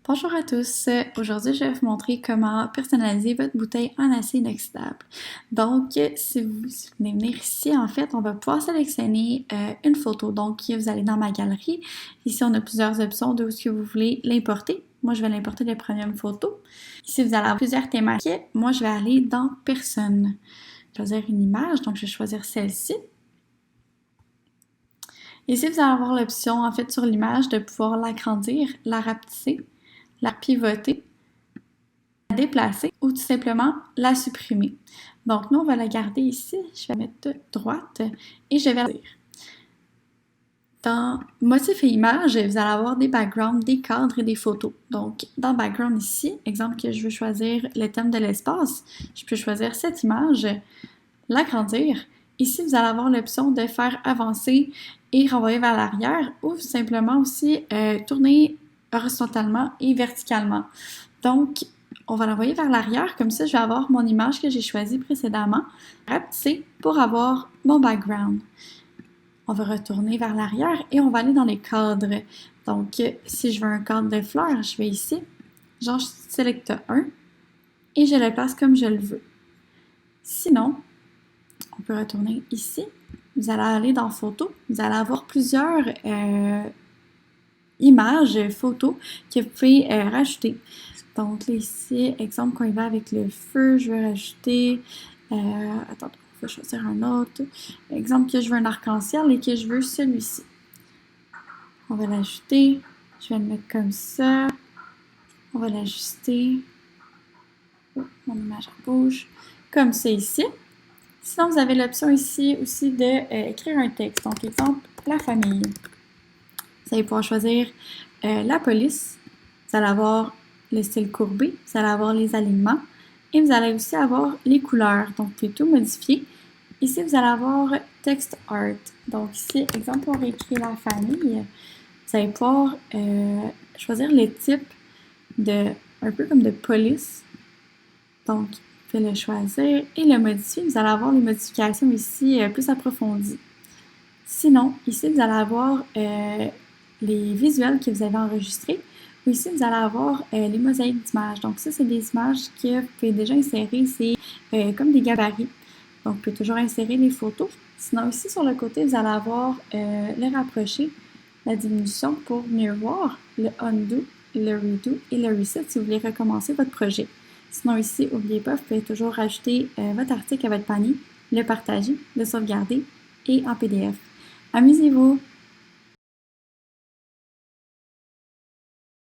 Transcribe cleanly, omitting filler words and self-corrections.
Bonjour à tous, aujourd'hui je vais vous montrer comment personnaliser votre bouteille en acier inoxydable. Donc, si vous venez venir ici, en fait, on va pouvoir sélectionner une photo. Donc, vous allez dans ma galerie. Ici, on a plusieurs options de où est-ce que vous voulez l'importer. Moi, je vais l'importer de Premium Photo. Ici, vous allez avoir plusieurs thématiques. Moi, je vais aller dans Personne. Choisir une image, donc je vais choisir celle-ci. Ici, vous allez avoir l'option, en fait, sur l'image de pouvoir l'agrandir, la rapetisser, la pivoter, la déplacer ou tout simplement la supprimer. Donc, nous, on va la garder ici. Je vais mettre de droite et je vais la dire. Dans motif et image, vous allez avoir des backgrounds, des cadres et des photos. Donc, dans background ici, exemple que je veux choisir le thème de l'espace, je peux choisir cette image, l'agrandir. Ici, vous allez avoir l'option de faire avancer et renvoyer vers l'arrière ou simplement aussi tourner horizontalement et verticalement. Donc, on va l'envoyer vers l'arrière, comme ça je vais avoir mon image que j'ai choisie précédemment, rapetisser pour avoir mon background. On va retourner vers l'arrière et on va aller dans les cadres. Donc, si je veux un cadre de fleurs, je vais ici, je sélecte un et je le place comme je le veux. Sinon, on peut retourner ici. Vous allez aller dans Photos. Vous allez avoir plusieurs images, photos que vous pouvez rajouter. Donc là, ici, exemple, quand il va avec le feu, je vais rajouter... attends, on va choisir un autre. Exemple que je veux un arc-en-ciel et que je veux celui-ci. On va l'ajouter. Je vais le mettre comme ça. On va l'ajuster. Oh, mon image à gauche. Comme ça ici. Sinon, vous avez l'option ici aussi d'écrire un texte. Donc, exemple, la famille. Vous allez pouvoir choisir la police. Vous allez avoir le style courbé. Vous allez avoir les alignements. Et vous allez aussi avoir les couleurs. Donc, vous pouvez tout modifier. Ici, vous allez avoir Text Art. Donc, ici, exemple, on va écrire la famille. Vous allez pouvoir choisir le type un peu comme de police. Donc, vous pouvez le choisir et le modifier. Vous allez avoir les modifications ici plus approfondies. Sinon, ici, vous allez avoir les visuels que vous avez enregistrés. Ou ici, vous allez avoir les mosaïques d'images. Donc, ça, c'est des images que vous pouvez déjà insérer. C'est comme des gabarits. Donc, vous pouvez toujours insérer les photos. Sinon, ici, sur le côté, vous allez avoir le rapprocher, la diminution pour mieux voir, le undo, le redo et le reset si vous voulez recommencer votre projet. Sinon, ici, n'oubliez pas, vous pouvez toujours rajouter votre article à votre panier, le partager, le sauvegarder et en PDF. Amusez-vous!